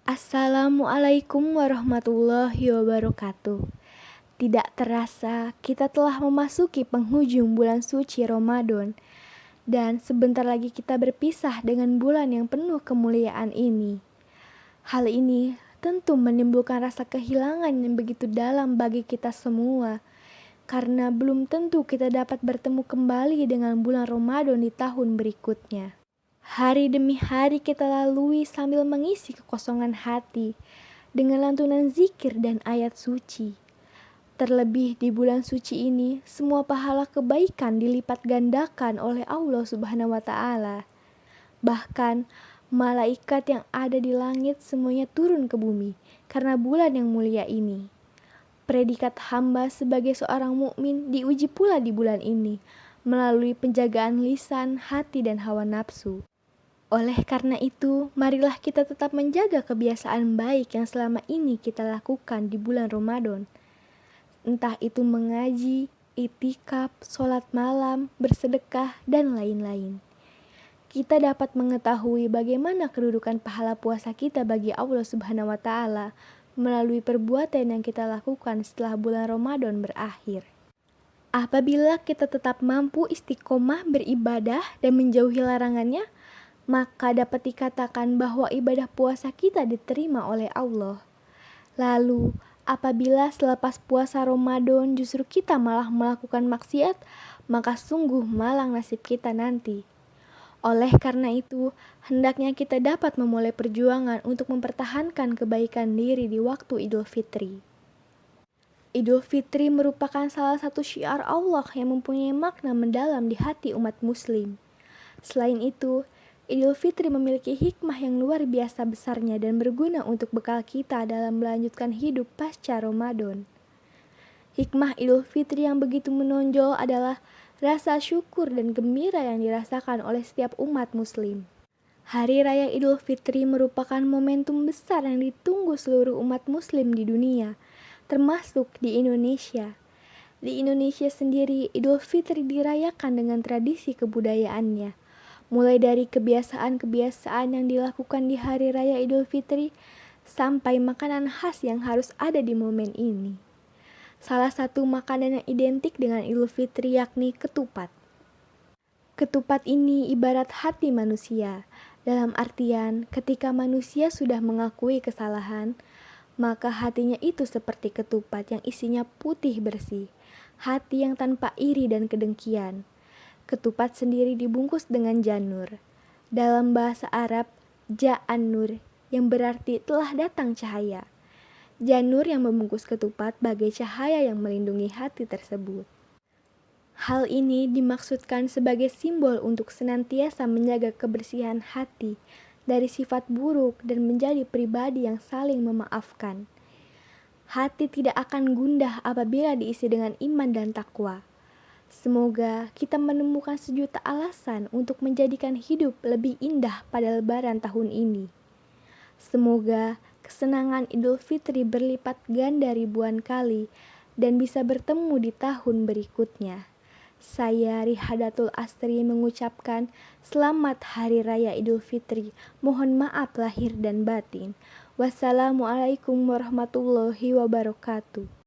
Assalamualaikum warahmatullahi wabarakatuh. Tidak terasa kita telah memasuki penghujung bulan suci Ramadan dan sebentar lagi kita berpisah dengan bulan yang penuh kemuliaan ini. Hal ini tentu menimbulkan rasa kehilangan yang begitu dalam bagi kita semua karena belum tentu kita dapat bertemu kembali dengan bulan Ramadan di tahun berikutnya. Hari demi hari kita lalui sambil mengisi kekosongan hati dengan lantunan zikir dan ayat suci. Terlebih di bulan suci ini, semua pahala kebaikan dilipat gandakan oleh Allah Subhanahu wa Ta'ala. Bahkan, malaikat yang ada di langit semuanya turun ke bumi karena bulan yang mulia ini. Predikat hamba sebagai seorang mukmin diuji pula di bulan ini melalui penjagaan lisan, hati, dan hawa nafsu. Oleh karena itu, marilah kita tetap menjaga kebiasaan baik yang selama ini kita lakukan di bulan Ramadan. Entah itu mengaji, itikaf, sholat malam, bersedekah, dan lain-lain. Kita dapat mengetahui bagaimana kedudukan pahala puasa kita bagi Allah Subhanahu wa Ta'ala melalui perbuatan yang kita lakukan setelah bulan Ramadan berakhir. Apabila kita tetap mampu istiqomah beribadah dan menjauhi larangannya, maka dapat dikatakan bahwa ibadah puasa kita diterima oleh Allah. Lalu, apabila selepas puasa Ramadan justru kita malah melakukan maksiat, maka sungguh malang nasib kita nanti. Oleh karena itu, hendaknya kita dapat memulai perjuangan untuk mempertahankan kebaikan diri di waktu Idul Fitri. Idul Fitri merupakan salah satu syiar Allah yang mempunyai makna mendalam di hati umat muslim. Selain itu, Idul Fitri memiliki hikmah yang luar biasa besarnya dan berguna untuk bekal kita dalam melanjutkan hidup pasca Ramadan. Hikmah Idul Fitri yang begitu menonjol adalah rasa syukur dan gembira yang dirasakan oleh setiap umat muslim. Hari Raya Idul Fitri merupakan momentum besar yang ditunggu seluruh umat muslim di dunia, termasuk di Indonesia. Di Indonesia sendiri, Idul Fitri dirayakan dengan tradisi kebudayaannya. Mulai dari kebiasaan-kebiasaan yang dilakukan di Hari Raya Idul Fitri sampai makanan khas yang harus ada di momen ini. Salah satu makanan yang identik dengan Idul Fitri yakni ketupat. Ketupat ini ibarat hati manusia, dalam artian ketika manusia sudah mengakui kesalahan, maka hatinya itu seperti ketupat yang isinya putih bersih, hati yang tanpa iri dan kedengkian. Ketupat sendiri dibungkus dengan janur. Dalam bahasa Arab, ja'an nur, yang berarti telah datang cahaya. Janur yang membungkus ketupat bagai cahaya yang melindungi hati tersebut. Hal ini dimaksudkan sebagai simbol untuk senantiasa menjaga kebersihan hati dari sifat buruk dan menjadi pribadi yang saling memaafkan. Hati tidak akan gundah apabila diisi dengan iman dan takwa. Semoga kita menemukan sejuta alasan untuk menjadikan hidup lebih indah pada Lebaran tahun ini. Semoga kesenangan Idul Fitri berlipat ganda ribuan kali dan bisa bertemu di tahun berikutnya. Saya Rihadatul Astri mengucapkan selamat Hari Raya Idul Fitri. Mohon maaf lahir dan batin. Wassalamualaikum warahmatullahi wabarakatuh.